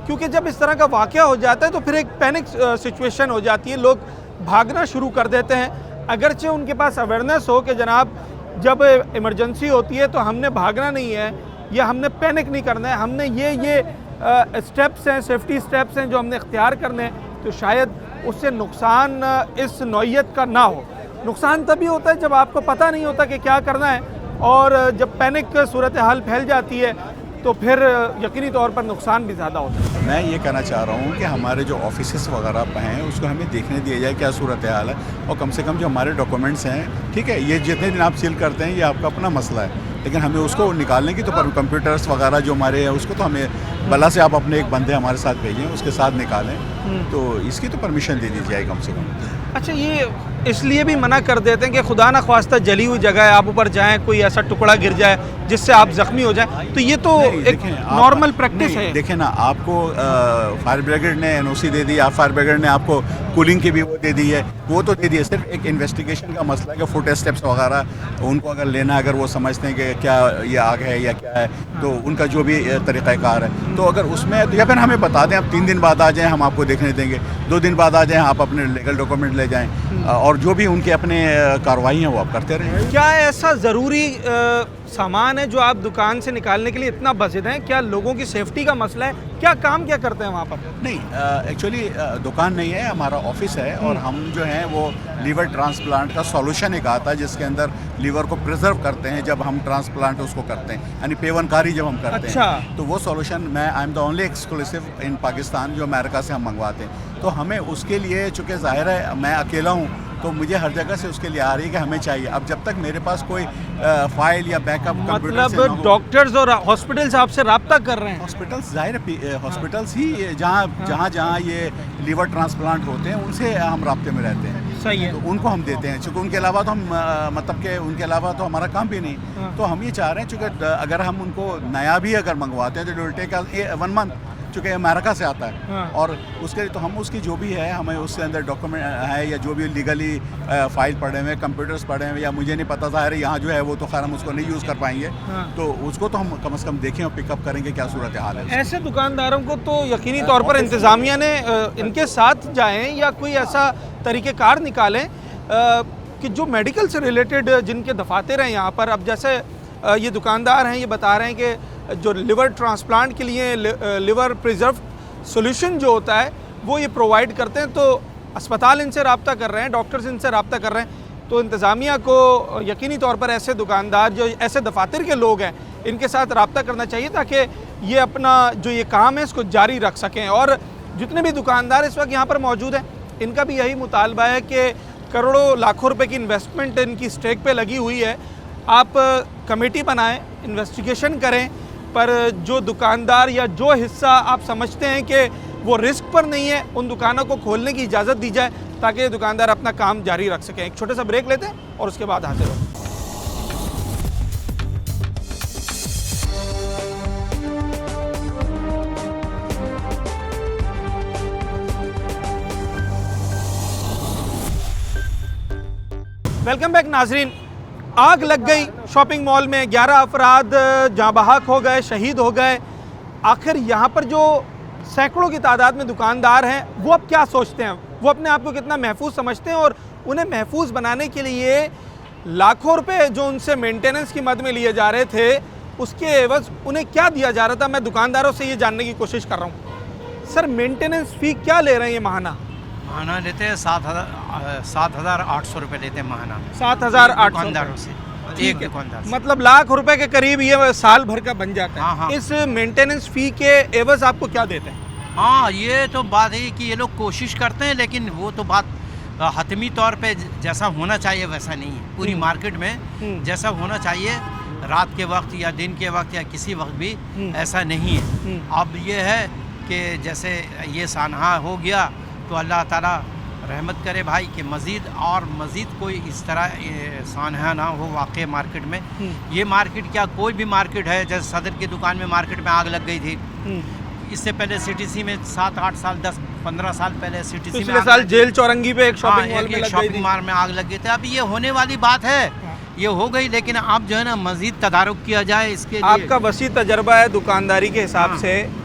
क्योंकि जब इस तरह का वाक़या हो जाता है तो फिर एक पैनिक सिचुएशन हो जाती है, लोग भागना शुरू कर देते हैं। अगरचे उनके पास अवेयरनेस हो कि जनाब जब इमरजेंसी होती है तो हमने भागना नहीं है या हमने पैनिक नहीं करना है, हमने ये स्टेप्स हैं, सेफ्टी स्टेप्स हैं जो हमने इख्तियार करने हैं, तो शायद उससे नुकसान इस नौइयत का ना हो। नुकसान तभी होता है जब आपको पता नहीं होता कि क्या करना है, और जब पैनिक सूरत हाल फैल जाती है तो फिर यकीनी तौर पर नुकसान भी ज़्यादा होता है। मैं ये कहना चाह रहा हूँ कि हमारे जो ऑफिसेस वगैरह हैं उसको हमें देखने दिया जाए क्या सूरत हाल है, और कम से कम जो हमारे डॉक्यूमेंट्स हैं, ठीक है, ये जितने दिन आप सील करते हैं ये आपका अपना मसला है, लेकिन हमें उसको निकालने की तो कंप्यूटर्स वगैरह जो हमारे हैं उसको तो हमें भला से आप अपने एक बंदे हमारे साथ भेजें, उसके साथ निकालें, तो इसकी तो परमिशन दे दी जाए कम से कम। अच्छा, ये इसलिए भी मना कर देते हैं कि खुदा न ख्वास्ता जली हुई जगह है, आप ऊपर जाएं, कोई ऐसा टुकड़ा गिर जाए जिससे आप ज़ख्मी हो जाएं, तो ये तो एक नॉर्मल प्रैक्टिस है। देखें ना, आपको फायर ब्रिगेड ने NOC दे दी, आप फायर ब्रिगेड ने आपको कूलिंग की भी वो दे दी है, वो तो दे दी है, सिर्फ एक इन्वेस्टिगेशन का मसला है कि फुट स्टेप्स वगैरह उनको अगर लेना, अगर वो समझते हैं कि क्या ये आग है या क्या है, तो उनका जो भी तरीक़ाकार है, तो अगर उसमें या फिर हमें बता दें, आप 3 दिन बाद आ जाएँ, हम आपको देखने देंगे, 2 दिन बाद आ जाएँ, आप अपने लीगल डॉक्यूमेंट ले जाएँ, और जो भी उनके अपने कार्रवाई हैं वो आप करते रहें। क्या ऐसा ज़रूरी सामान है जो आप दुकान से निकालने के लिए इतना बजट हैं? क्या लोगों की सेफ्टी का मसला है? क्या काम क्या करते हैं वहाँ पर? नहीं, एक्चुअली दुकान नहीं है, हमारा ऑफिस है और हम जो हैं वो लीवर ट्रांसप्लांट का सॉल्यूशन एक आता है जिसके अंदर लीवर को प्रिजर्व करते हैं जब हम ट्रांसप्लांट उसको करते हैं, यानी पेवनकारी जब हम करते हैं तो वो solution I am the only exclusive in Pakistan जो अमेरिका से हम मंगवाते हैं। तो हमें उसके लिए चूँकि ज़ाहिर है मैं अकेला हूँ तो मुझे हर जगह से उसके लिए आ रही है कि हमें चाहिए। अब जब तक मेरे पास कोई फाइल या बैकअप मतलब डॉक्टर्स और हॉस्पिटल्स आपसे रब्ता कर रहे हैं? हॉस्पिटल्स ज़ाहिर है हॉस्पिटल्स ही जहाँ ये लीवर ट्रांसप्लांट होते हैं उनसे हम राब्ते में रहते हैं। सही है। तो उनको हम देते हैं, चूँकि उनके अलावा तो हम मतलब कि उनके अलावा तो हमारा काम भी नहीं। तो हम ये चाह रहे हैं चूँकि अगर हम उनको नया भी अगर मंगवाते हैं तो विल टेक 1 मंथ, चूँकि अमेरिका से आता है और उसके लिए तो हम उसकी जो भी है हमें उसके अंदर डॉक्यूमेंट है या जो भी लीगली फाइल पड़े हुए कंप्यूटर्स पड़े हुए या मुझे नहीं पता ज़ाहिर है यहाँ जो है वो तो खैर हम उसको नहीं यूज़ कर पाएंगे। तो उसको तो हम कम से कम देखें और पिकअप करेंगे क्या सूरत हाल है। ऐसे दुकानदारों को तो यकीनी तौर पर इंतज़ामिया ने इनके साथ जाएं या कोई ऐसा तरीक़ेकार निकालें कि जो मेडिकल से रिलेटेड जिनके दफातर हैं यहाँ पर। अब जैसे ये दुकानदार हैं ये बता रहे हैं कि जो लिवर ट्रांसप्लांट के लिए लिवर प्रिजर्व सॉल्यूशन जो होता है वो ये प्रोवाइड करते हैं, तो अस्पताल इनसे रब्ता कर रहे हैं, डॉक्टर्स इनसे रब्ता कर रहे हैं। तो इंतज़ामिया को यकीनी तौर पर ऐसे दुकानदार जो ऐसे दफातर के लोग हैं इनके साथ रब्ता करना चाहिए ताकि ये अपना जो ये काम है इसको जारी रख सकें। और जितने भी दुकानदार इस वक्त यहाँ पर मौजूद हैं इनका भी यही मुतालबा है कि करोड़ों लाखों रुपए की इन्वेस्टमेंट इनकी स्टेक पे लगी हुई है, आप कमेटी बनाएं, इन्वेस्टिगेशन करें, पर जो दुकानदार या जो हिस्सा आप समझते हैं कि वो रिस्क पर नहीं है उन दुकानों को खोलने की इजाज़त दी जाए ताकि दुकानदार अपना काम जारी रख सकें। एक छोटे सा ब्रेक लेते हैं और उसके बाद हाजिर हों। वेलकम बैक नाजरीन। आग लग गई शॉपिंग मॉल में, 11 अफराद जाँ बहक हो गए, शहीद हो गए। आखिर यहाँ पर जो सैकड़ों की तादाद में दुकानदार हैं वो अब क्या सोचते हैं, वो अपने आप को कितना महफूज समझते हैं और उन्हें महफूज बनाने के लिए लाखों रुपए जो उनसे मेंटेनेंस की मद में लिए जा रहे थे उसके एवज उन्हें क्या दिया जा रहा था? मैं दुकानदारों से ये जानने की कोशिश कर रहा हूँ। सर मेंटेनेंस फ़ी क्या ले रहे हैं ये माहाना? माहाना लेते हैं 7,800 रुपये लेते हैं माहाना। 7,800 दुकानदारों से, एक दुकानदार से। मतलब लाख रुपए के करीब ये साल भर का बन जाता है। हाँ, हाँ। इस मेंटेनेंस फ़ी के एवज आपको क्या देते हैं? हाँ, ये तो बात है कि ये लोग कोशिश करते हैं लेकिन वो तो बात हतमी तौर पे जैसा होना चाहिए वैसा नहीं है। पूरी मार्केट में जैसा होना चाहिए रात के वक्त या दिन के वक्त या किसी वक्त भी ऐसा नहीं है। अब ये है कि जैसे ये सानहा हो गया तो अल्लाह ताला रहमत करे भाई कि मज़ीद कोई इस तरह सानहा ना हो वाक़ई मार्केट में। ये मार्केट क्या कोई भी मार्केट है, जैसे सदर की दुकान में मार्केट में आग लग गई थी, इससे पहले सीटीसी में 7-8 साल 10-15 साल पहले सीटीसी में पिछले साल जेल चौरंगी पे एक शॉपिंग मॉल में आग लग गई थी। अब ये होने वाली बात है, ये हो गई, लेकिन अब जो है ना मज़ीद तदारुक किया जाए इसके लिए। आपका वसी तजर्बा है दुकानदारी के हिसाब से,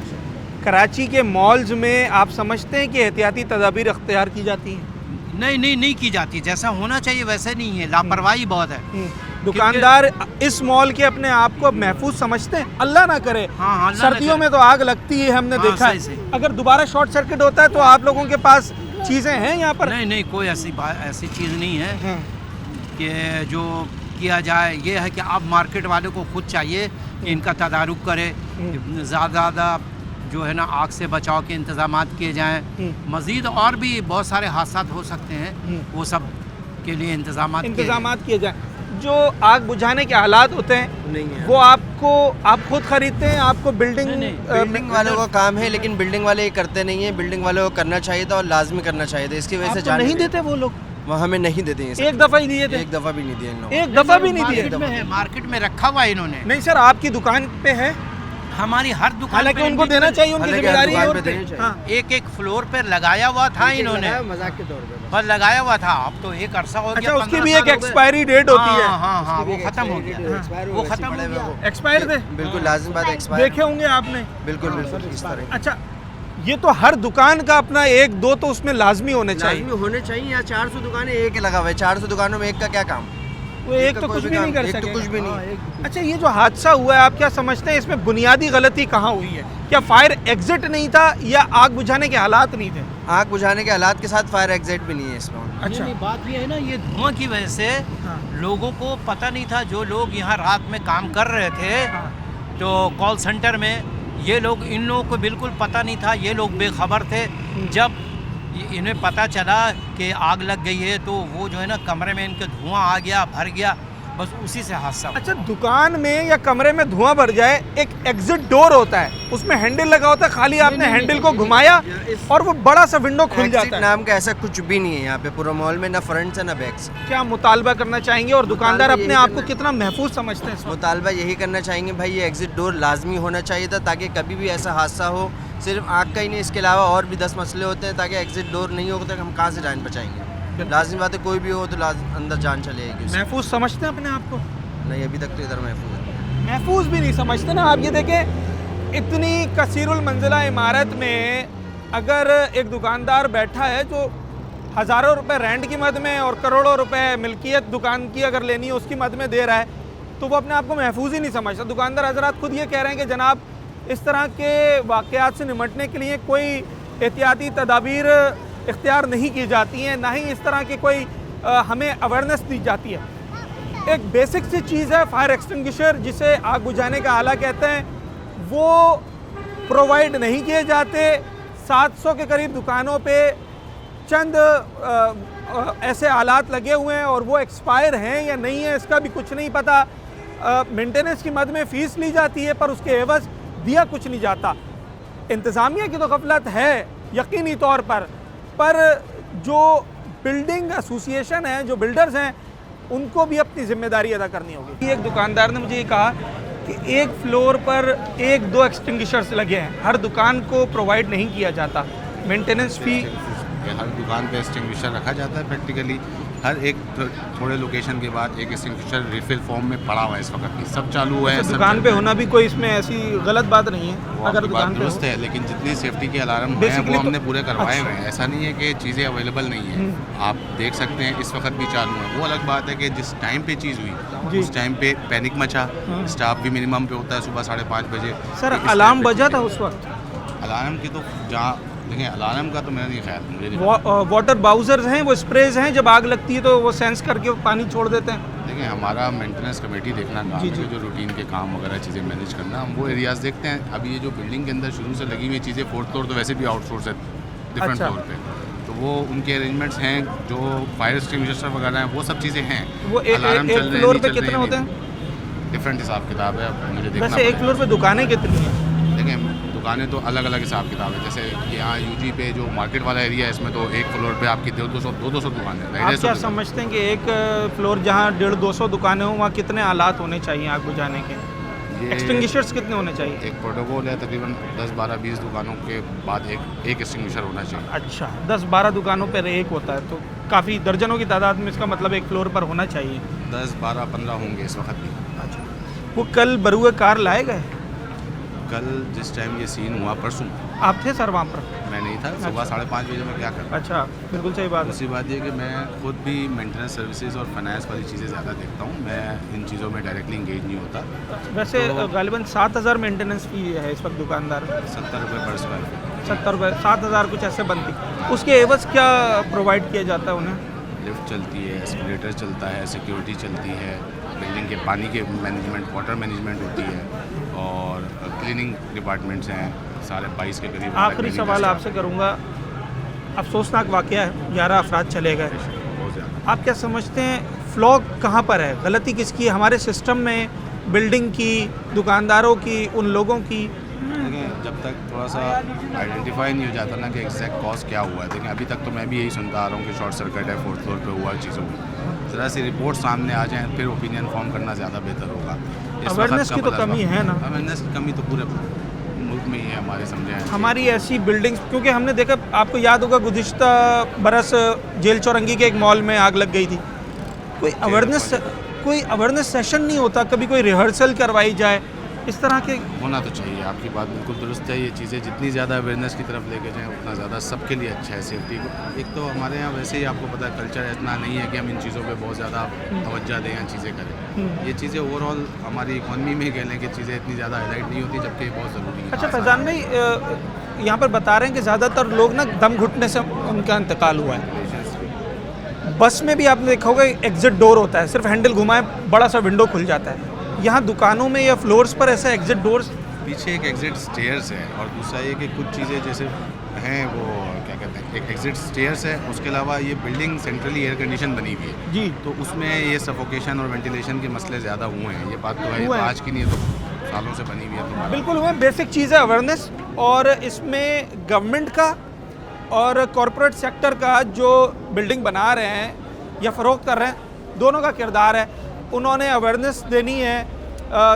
कराची के मॉल्स में आप समझते हैं कि एहतियाती तदाबीर अख्तियार की जाती हैं? नहीं की जाती, जैसा होना चाहिए वैसे नहीं है, लापरवाही बहुत है। दुकानदार इस मॉल के अपने आप को महफूज समझते हैं? अल्लाह ना करे सर्दियों में तो आग लगती है, हमने देखा है। अगर दोबारा शॉर्ट सर्किट होता है तो आप लोगों के पास चीज़ें हैं यहाँ पर? नहीं, कोई ऐसी चीज़ नहीं है कि जो किया जाए। ये है कि अब मार्केट वालों को खुद चाहिए कि इनका तदारुक करे, ज़्यादा जो है ना आग से बचाव के इंतजाम किए जाएं। मज़ीद और भी बहुत सारे हादसा हो सकते हैं, वो सब के लिए इंतजाम किए जाएं। जो आग बुझाने के हालात होते हैं वो आप खुद खरीदते हैं? आपको बिल्डिंग वालों का काम है, लेकिन बिल्डिंग वाले ये करते नहीं है। बिल्डिंग वालों को करना चाहिए था और लाजमी करना चाहिए था, इसकी वजह से नहीं देते वो लोग। वह हमें नहीं देते हैं। एक दफ़ा ही दिए थे? एक दफ़ा भी नहीं दिए इन लोगों। एक दफ़ा भी नहीं दिए? मार्केट में रखा हुआ इन्होंने। नहीं सर, आपकी दुकान पे है? हमारी हर दुकान, हालांकि उनको देना चाहिए, उनकी जिम्मेदारी है। एक फ्लोर पर लगाया हुआ था इन्होंने, मजाक के तौर पे बस लगाया हुआ था। अब तो एक अरसा हो गया। उसकी भी एक एक्सपायरी डेट होती है। हाँ, वो खत्म हो गया, वो खत्म हो गया। एक्सपायर थे? बिल्कुल लाजिम बात है, एक्सपायर देखे होंगे आपने? बिल्कुल इस तरह। अच्छा, ये तो हर दुकान का अपना एक दो तो उसमें लाजमी होने चाहिए। लाजमी होने चाहिए। या 400 दुकानें एक लगा हुआ है, 400 दुकानों में एक का क्या काम? वो एक तो कुछ भी नहीं कर एक तो सकेगा। कुछ भी नहीं। अच्छा, ये जो हादसा हुआ है आप क्या समझते हैं इसमें बुनियादी गलती कहाँ हुई है? क्या फायर एग्जिट नहीं था या आग बुझाने के हालात नहीं थे? आग बुझाने के हालात के साथ फायर एग्जिट भी नहीं है इसमें। अच्छा, नहीं, बात ये है ना, ये धुआं की वजह से लोगों को पता नहीं था। जो लोग यहाँ रात में काम कर रहे थे तो कॉल सेंटर में, ये लोग, इन लोगों को बिल्कुल पता नहीं था। ये लोग बेखबर थे। जब इन्हें पता चला कि आग लग गई है तो वो जो है ना कमरे में इनके धुआं आ गया, भर गया, बस उसी से हादसा। अच्छा, दुकान में या कमरे में धुआं भर जाए, एक एग्जिट डोर होता है, उसमें हैंडल लगा होता है, खाली आपने हैंडल को घुमाया और वो बड़ा सा विंडो खुल जाता है। नाम का ऐसा कुछ भी नहीं है यहाँ पे पूरा मॉल में, ना फ्रंट से ना बैक से। क्या मुतालबा करना चाहेंगे और दुकानदार अपने आप को कितना महफूज समझते हैं? मुतालबा यही करना चाहेंगे भाई, ये एग्जिट डोर लाजमी होना चाहिए था, ताकि कभी भी ऐसा हादसा हो, सिर्फ आग का ही नहीं, इसके अलावा और भी 10 मसले होते हैं, ताकि एग्जिट डोर नहीं होगा तो हम कहाँ से जान बचाएंगे? लाजमी बात है, कोई भी हो तो अंदर जान चलेगी। महफूज समझते हैं अपने आप को? नहीं, अभी तक तो इधर महफूज भी नहीं समझते ना। आप ये देखें, इतनी कसीरुल मंजिला इमारत में अगर एक दुकानदार बैठा है जो हज़ारों रुपए रेंट की मद में और करोड़ों रुपए मिल्कियत दुकान की अगर लेनी है उसकी मद में दे रहा है, तो वो अपने आप को महफूज ही नहीं समझता। दुकानदार हजरात खुद ये कह रहे हैं कि जनाब, इस तरह के वाक़यात से निमटने के लिए कोई एहतियाती तदाबीर इख्तियार नहीं की जाती हैं, ना ही इस तरह की कोई हमें अवेयरनेस दी जाती है। एक बेसिक सी चीज़ है फायर एक्सटिंग्विशर, जिसे आग बुझाने का आला कहते हैं, वो प्रोवाइड नहीं किए जाते। 700 के करीब दुकानों पे चंद ऐसे आलात लगे हुए हैं और वो एक्सपायर हैं या नहीं है इसका भी कुछ नहीं पता। मेंटेनेंस की मद में फ़ीस ली जाती है पर उसके एवज़ दिया कुछ नहीं जाता। इंतज़ामिया की तो गफलत है यकीनी तौर पर जो बिल्डिंग एसोसिएशन है, जो बिल्डर्स हैं, उनको भी अपनी जिम्मेदारी अदा करनी होगी। एक दुकानदार ने मुझे ये कहा कि एक फ्लोर पर 1-2 एक्सटिंग्विशर्स लगे हैं, हर दुकान को प्रोवाइड नहीं किया जाता। मेंटेनेंस फी हर दुकान पे एक्सटिंग्विशर रखा जाता है प्रैक्टिकली। हर एक थोड़े लोकेशन के बाद एक एक्सटिंग्विशर रिफिल फॉर्म में पड़ा हुआ है इस वक्त भी, सब चालू है। तो दुकान पे होना भी कोई इसमें ऐसी गलत बात नहीं है, अगर दुकान पे दुरुस्त है, लेकिन जितनी सेफ्टी के अलार्म हैं वो हमने पूरे करवाए हुए हैं। ऐसा नहीं है कि चीज़ें अवेलेबल नहीं है, आप देख सकते हैं इस वक्त भी चालू है। वो अलग बात है कि जिस टाइम पे चीज़ हुई उस टाइम पे पैनिक मचा, स्टाफ भी मिनिमम पे होता है सुबह 5:30 बजे। सर, अलार्म बजा था उस वक्त? अलार्म की तो जहाँ देखिए, अलार्म का तो मेरा नहीं ख्याल, मुझे नहीं। वाटर बाउजर्स हैं, वो स्प्रेज हैं, जब आग लगती है तो वो सेंस करके पानी छोड़ देते हैं। देखिए, हमारा मेंटेनेंस कमेटी देखना काम है, जो रूटीन के काम वगैरह चीज़ें मैनेज करना, हम वो एरियाज़ देखते हैं। अभी ये जो बिल्डिंग के अंदर शुरू से लगी हुई चीज़ें, 4th फ्लोर तो वैसे भी आउटसोर्स है डिफरेंट फ्लोर पे, तो वो उनके अरेंजमेंट्स हैं। जो फायर एक्सटिंग्विशर वगैरह हैं वो सब चीज़ें हैं। वो एक फ्लोर पे कितने होते हैं? डिफरेंट हिसाब किताब है, मुझे देखना। वैसे एक फ्लोर पे दुकानें कितनी हैं? देखिए, दुकानें तो अलग अलग हिसाब किताब है। जैसे यहाँ यूजी पे जो मार्केट वाला एरिया है, इसमें तो एक फ्लोर पे आपकी 200 दुकानें हैं। आप क्या समझते हैं कि एक फ्लोर जहाँ 150-200 दुकानें हों, वहाँ कितने आलात होने चाहिए आग बुझाने के? एक्सटिंग्विशर्स कितने होने चाहिए? एक प्रोटोकॉल है, तकरीबन 10, 12, 20 दुकानों के बाद एक एक्सटिंग्विशर होना चाहिए। अच्छा, 10-12 दुकानों पर एक होता है, तो काफ़ी दर्जनों की तादाद में इसका मतलब एक फ्लोर पर होना चाहिए। 10, 12, 15 होंगे इस वक्त भी। अच्छा, वो कल बरुए कार लाए गए? कल जिस टाइम ये सीन हुआ, परसों आप थे सर वहाँ पर? मैं नहीं था। सुबह 5:30 बजे मैं क्या कर। अच्छा, बिल्कुल सही बात। दूसरी बात ये कि मैं खुद भी मेंटेनेंस सर्विसेज और फाइनेंस वाली चीज़ें ज़्यादा देखता हूँ, मैं इन चीज़ों में डायरेक्टली इंगेज नहीं होता। वैसे तो गालिबन 7,000 मेंटेनेंस फी है इस वक्त दुकानदार। 70 रुपये पर स्क्वायर फीट। 70 रुपये, 7,000 कुछ ऐसे बनती। उसके एवज़ क्या प्रोवाइड किया जाता है उन्हें? लिफ्ट चलती है, एस्केलेटर चलता है, सिक्योरिटी चलती है, बिल्डिंग के पानी के मैनेजमेंट, वाटर मैनेजमेंट होती है, और क्लीनिंग डिपार्टमेंट्स हैं सारे 22 के करीब। आखिरी सवाल आपसे करूँगा, अफसोसनाक वाक़या है, 11 अफराद चले गए। आप क्या समझते हैं फ्लॉ कहाँ पर है, गलती किसकी है? हमारे सिस्टम में, बिल्डिंग की, दुकानदारों की, उन लोगों की? देखिए, जब तक थोड़ा सा आइडेंटिफाई नहीं हो जाता ना कि एग्जैक्ट कॉज क्या हुआ है। देखिए, अभी तक तो मैं भी यही सुनता आ रहा हूँ कि शॉर्ट सर्किट है, 4th फ्लोर पे हुआ चीज़ों में। ज़रा सी रिपोर्ट सामने आ जाए, फिर ओपिनियन फॉर्म करना ज़्यादा बेहतर होगा। अवेयरनेस की तो कमी है ना? अवेयरनेस की कमी तो पूरे मुल्क में ही है हमारे, समझे। हमारी ऐसी बिल्डिंग्स, क्योंकि हमने देखा, आपको याद होगा गुज़िश्ता बरस जेल चौरंगी के एक मॉल में आग लग गई थी। कोई अवेयरनेस सेशन नहीं होता, कभी कोई रिहर्सल करवाई जाए, इस तरह के होना तो चाहिए। आपकी बात बिल्कुल दुरुस्त है। ये चीज़ें जितनी ज़्यादा अवेयरनेस की तरफ लेके जाएँ उतना ज़्यादा सबके लिए अच्छा है सेफ्टी को। एक तो हमारे यहाँ वैसे ही आपको पता है कल्चर इतना नहीं है कि हम इन चीज़ों पे बहुत ज़्यादा तवज्जो दें या चीज़ें करें। ये चीज़ें ओवरऑल हमारी इकॉनमी में कह लें कि चीज़ें इतनी ज़्यादा हाईलाइट नहीं होती, जबकि बहुत ज़रूरी है। अच्छा फैज़ान भाई, यहाँ पर बता रहे हैं कि ज़्यादातर लोग ना दम घुटने से उनका इंतकाल हुआ है। बस में भी आपने देखा होगा एग्जिट डोर होता है, सिर्फ हैंडल घुमाए बड़ा सा विंडो खुल जाता है। यहाँ दुकानों में या फ्लोर्स पर ऐसा एग्जिट डोर्स, पीछे एक एग्जिट स्टेयर्स है और दूसरा ये कि कुछ चीज़ें जैसे हैं वो क्या कहते हैं, एक एग्जिट स्टेयर्स है, उसके अलावा ये बिल्डिंग सेंट्रली एयर कंडीशन बनी हुई है जी, तो उसमें ये सफोकेशन और वेंटिलेशन के मसले ज़्यादा हुए हैं। ये बात तो है, हुए हैं। आज की नहीं है, तो सालों से बनी हुई है। तो बिल्कुल हुए। बेसिक चीज़ है अवेयरनेस, और इसमें गवर्नमेंट का और कॉरपोरेट सेक्टर का जो बिल्डिंग बना रहे हैं या फ़रोख्त कर रहे हैं, दोनों का किरदार है। उन्होंने अवेयरनेस देनी है,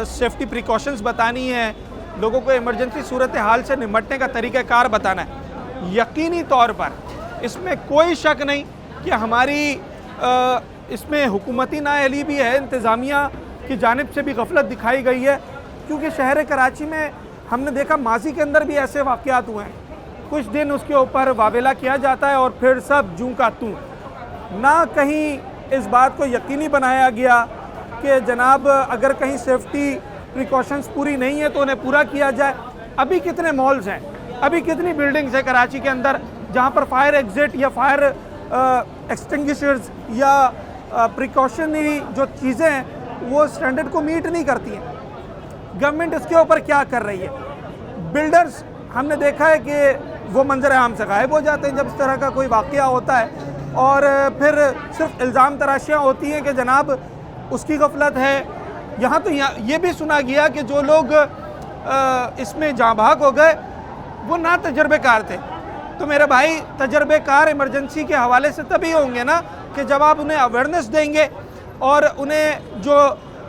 सेफ्टी प्रिकॉशंस बतानी है, लोगों को इमरजेंसी सूरत हाल से निपटने का तरीक़ाकार बताना है। यकीनी तौर पर इसमें कोई शक नहीं कि हमारी इसमें हुकूमती नाअहली भी है, इंतज़ामिया की जानिब से भी गफलत दिखाई गई है, क्योंकि शहर कराची में हमने देखा माजी के अंदर भी ऐसे वाक़यात हुए हैं। कुछ दिन उसके ऊपर वावेला किया जाता है और फिर सब जूं का तूं। ना कहीं इस बात को यकीनी बनाया गया कि जनाब अगर कहीं सेफ्टी प्रिकॉशंस पूरी नहीं है तो उन्हें पूरा किया जाए। अभी कितने मॉल्स हैं, अभी कितनी बिल्डिंग्स हैं कराची के अंदर जहाँ पर फायर एग्जिट या फायर एक्सटिंग्विशर्स या प्रिकॉशनरी जो चीज़ें हैं वो स्टैंडर्ड को मीट नहीं करती हैं। गवर्नमेंट इसके ऊपर क्या कर रही है? बिल्डर्स हमने देखा है कि वो मंजर आम से गायब हो जाते हैं जब इस तरह का कोई वाक़या होता है, और फिर सिर्फ इल्ज़ाम तराशियाँ होती हैं कि जनाब उसकी गफलत है। यहाँ तो ये भी सुना गया कि जो लोग इसमें जाँ भाग हो गए वो ना तजर्बेकार थे। तो मेरे भाई, तजर्बेकार इमरजेंसी के हवाले से तभी होंगे ना कि जब आप उन्हें अवेयरनेस देंगे और उन्हें जो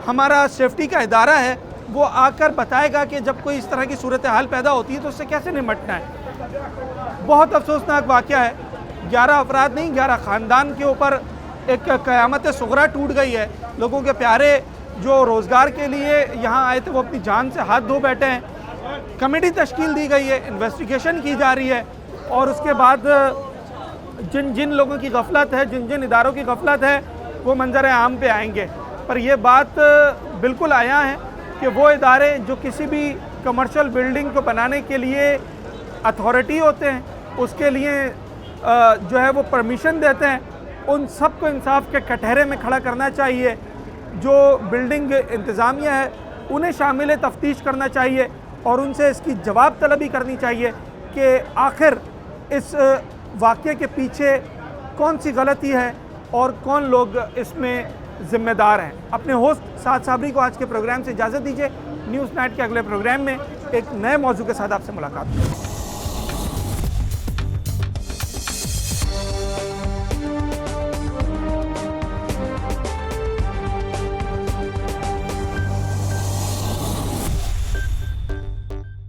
हमारा सेफ्टी का इदारा है वो आकर बताएगा कि जब कोई इस तरह की सूरत हाल पैदा होती है तो उससे कैसे निपटना है। बहुत अफसोसनाक वाक़या है। 11 अफराद नहीं, 11 ख़ानदान के ऊपर एक क़यामत सुग़रा टूट गई है। लोगों के प्यारे जो रोज़गार के लिए यहाँ आए थे वो अपनी जान से हाथ धो बैठे हैं। कमेटी तश्कील दी गई है, इन्वेस्टिगेशन की जा रही है, और उसके बाद जिन जिन लोगों की गफलत है, जिन जिन इदारों की गफलत है, वो मंजर आम पे आएंगे। पर यह बात बिल्कुल आया है कि वो इदारे जो किसी भी कमर्शियल बिल्डिंग को बनाने के लिए अथॉरिटी होते हैं, उसके लिए जो है वो परमिशन देते हैं, उन सब को इंसाफ के कटहरे में खड़ा करना चाहिए। जो बिल्डिंग इंतज़ामिया है उन्हें शामिल तफ्तीश करना चाहिए और उनसे इसकी जवाब तलबी करनी चाहिए कि आखिर इस वाक़ये के पीछे कौन सी गलती है और कौन लोग इसमें ज़िम्मेदार हैं। अपने होस्ट साद साबरी को आज के प्रोग्राम से इजाज़त दीजिए। न्यूज़ नाइट के अगले प्रोग्राम में एक नए मौजू के साथ आपसे मुलाकात होगी।